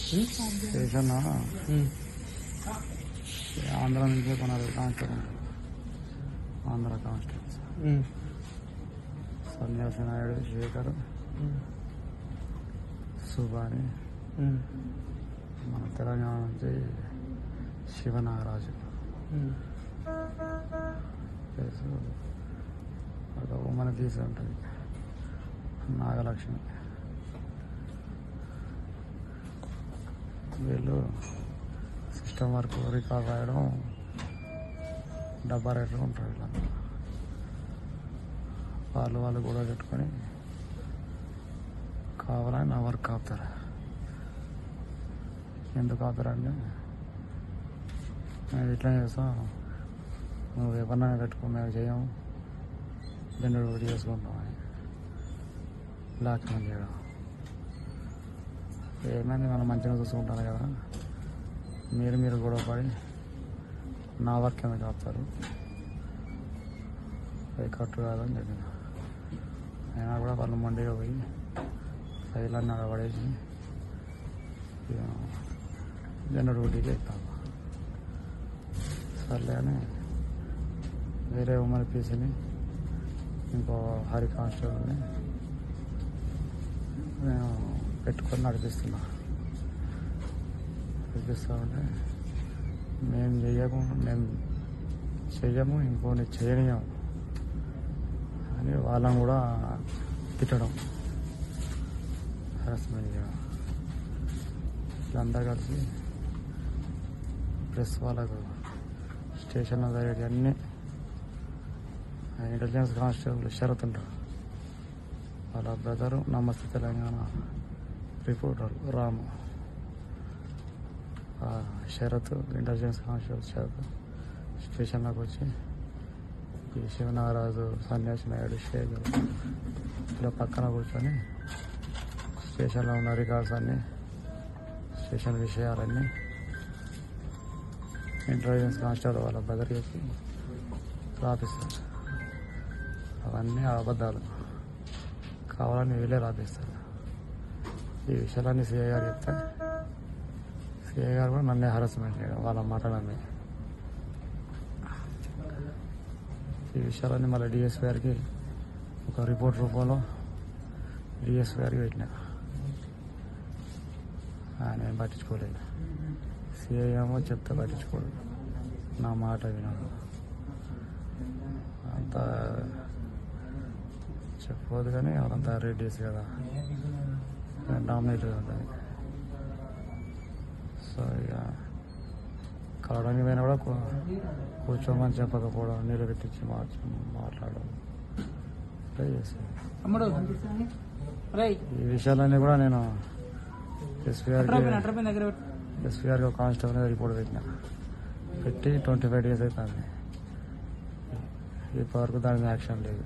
Station Andhra నుంచి కొనాలి constable, Andhra constables సన్యాసి నాయుడు, శేఖర్, సుబాని, మన తెలంగాణ నుంచి శివనాగరాజు, ఒక ఉమ్మని తీసి ఉంటుంది నాగలక్ష్మి. వీళ్ళు సిస్టమ్ వర్క్ రికార్డ్ రాయడం, డబ్బా రేట్లు ఉంటారు. వీళ్ళ వాళ్ళు కూడా పెట్టుకొని కావాలని నా వర్క్ ఆపుతారు. ఎందుకు ఆపుతారంటే మేము ఇట్లా చేస్తాం, నువ్వు ఎవరినైనా పెట్టుకో, మేము చేయము, జెండర్ ఒకటి చేసుకుంటాం అని బ్లాక్మెయిల్ చేయడం. ఏమైంది, మనం మంచిగా చూసుకుంటాను కదా, మీరు గొడవపడి నా వర్క్ ఎందుకు ఆపుతారు, అది కట్టు కాదని చెప్పిన. అయినా కూడా వాళ్ళు మండిగా పోయి ఫైల్ అన్నీ అడబడేసి జెండర్ డ్యూటీకి ఎక్కుతాను. సర్లే అని వేరే ఉమ్మడి పీసీని, ఇంకో హరి కానిస్టేబుల్ని నేను పెట్టుకొని నడిపిస్తా ఉంటే, మేము చెయ్యము ఇంకోని చేయనియము అని వాళ్ళని కూడా తిట్టడం, హెరాస్మెంట్ చేయడం. వీళ్ళందరూ కలిసి ప్రెస్ వాళ్ళకు స్టేషన్లో జరిగేవి అన్నీ ఇంటెలిజెన్స్ కానిస్టేబుల్ శరత్ ఉంటారు, వాళ్ళ బ్రదరు నమస్తే తెలంగాణ రిపోర్టర్ రాము, శరత్ ఇంటెలిజెన్స్ కానిస్టేబుల్ శరత్ స్టేషన్లోకి వచ్చి ఈ శివనాగరాజు, సన్యాసి నాయుడు, శేఖర్ ఇలా పక్కన కూర్చొని స్టేషన్లో ఉన్న రికార్డ్స్ అన్నీ, స్టేషన్ విషయాలన్నీ ఇంటెలిజెన్స్ కానిస్టేబుల్ వాళ్ళ బ్రదర్ చెప్పి రాపిస్తారు. అవన్నీ అబద్ధాలు, కావాలని వీళ్ళే రాపిస్తారు. ఈ విషయాలన్నీ సిఐ గారు చెప్తే సిఐ గారు కూడా నన్నే హరాస్మెంట్ చేయడం, వాళ్ళ మాటలన్నీ. ఈ విషయాలన్నీ మళ్ళీ డిఎస్పీ గారికి ఒక రిపోర్ట్ రూపంలో డిఎస్పీ గారికి పెట్టిన. ఆయన ఏం పట్టించుకోలేదు. సిఐ ఏమో చెప్తే పట్టించుకోడు, నా మాట వినడు. అంతా చెప్పవద్దు కానీ వాళ్ళంతా రెడ్డీస్ కదా, డామినేటెడ్ ఉంటుంది. సో ఇక కలవడానికి పోయినా కూడా కూర్చోమని చెప్పకపోవడం, నీళ్ళు పెట్టించి మాట్లాడడం చేస్తాను. ఈ విషయాలన్నీ కూడా నేను ఎస్పీ గారికి ఒక కానిస్టేబుల్ రిపోర్ట్ పెట్టి 25 days అవుతుంది. ఇప్పటివరకు దాని మీద యాక్షన్ లేదు.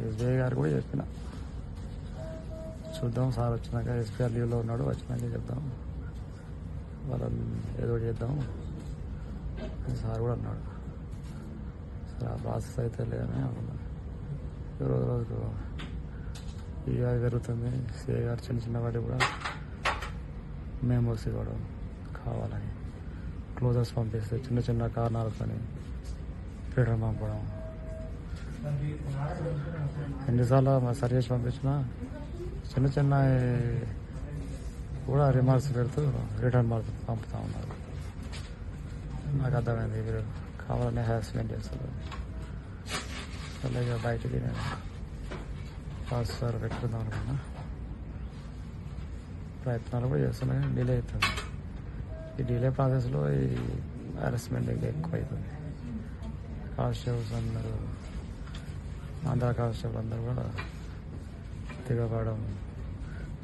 ఎస్బీఐ గారు కూడా చెప్పిన, చూద్దాం సార్ వచ్చినాక, ఎస్పీఆర్ లీవ్లో ఉన్నాడు, వచ్చినాక చెప్దాం, వాళ్ళని ఏదో చేద్దాం సార్ కూడా అన్నాడు. సరే ఆ ప్రాసెస్ అయితే లేదని అనుకున్నాను. రోజుకు ఈ జరుగుతుంది. సిఐ గారు చిన్న వాటి కూడా మెమోస్ ఇవ్వడం, కావాలని క్లోజర్స్ పంపిస్తే చిన్న కారణాలతో పీడన పంపడం. ఎన్నిసార్లు సర్వీస్ పంపించినా చిన్న కూడా రిమార్క్స్ పెడుతూ రిటర్న్ మార్క్స్ పంపుతూ ఉన్నారు. నాకు అర్థమైంది వీరు కావాలనే హెరాస్మెంట్ చేస్తారు. అలాగే బయటికి నేను సార్ పెట్టుకుందాం అనుకున్నా, ప్రయత్నాలు కూడా చేస్తున్నా, డిలే అవుతుంది. ఈ డిలే ప్రాసెస్లో ఈ హెరాస్మెంట్ ఇంకా ఎక్కువ అవుతుంది. కానిస్టేబుల్స్ అందరూ, ఆంధ్ర కానిస్టేబుల్ అందరూ కూడా దిగబడడం,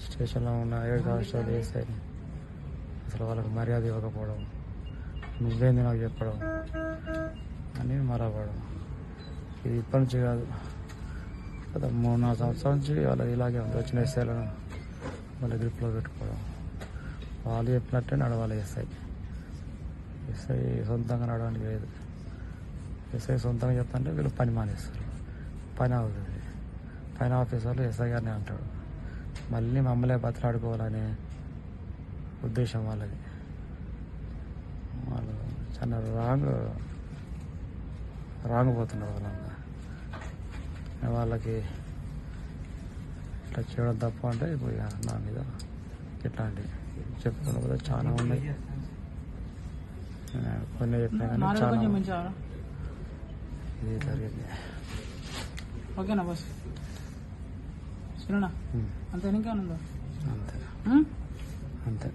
స్టేషన్లో ఉన్న 7 కానిస్టేబుల్ వేస్తే అసలు వాళ్ళకి మర్యాద ఇవ్వకపోవడం, నువ్వేంది నాకు చెప్పడం అని మరవడం. ఇది ఇప్పటి నుంచి కాదు, గత 3-4 సంవత్సరాల నుంచి వాళ్ళ ఇలాగే ఉంది. వచ్చిన ఎస్ఐలను వాళ్ళ గ్రిప్లో పెట్టుకోవడం, వాళ్ళు చెప్పినట్టే నడవాలి. ఎస్ఐ సొంతంగా నడవడానికి లేదు. ఎస్ఐ సొంతంగా చెప్తాంటే వీళ్ళు పని మానేస్తారు, పని అవుతుంది. పైన ఆఫీసర్లు ఎస్ఐ గారిని అంటాడు, మళ్ళీ మమ్మల్ని బతలాడుకోవాలనే ఉద్దేశం వాళ్ళది. వాళ్ళు చాలా రాంగ్ పోతున్నారు వాళ్ళంతా. వాళ్ళకి ఇట్లా చేయడం తప్ప అంటే ఇప్పుడు ఇక నా మీద ఇట్లాంటివి చెప్తున్నా కూడా చాలా ఉన్నాయి. కొన్ని చెప్పినా కానీ చాలా ఇది జరిగింది. ఓకేనా బస్ అంతే, ఇంకేమన్నా అంతే అంతే.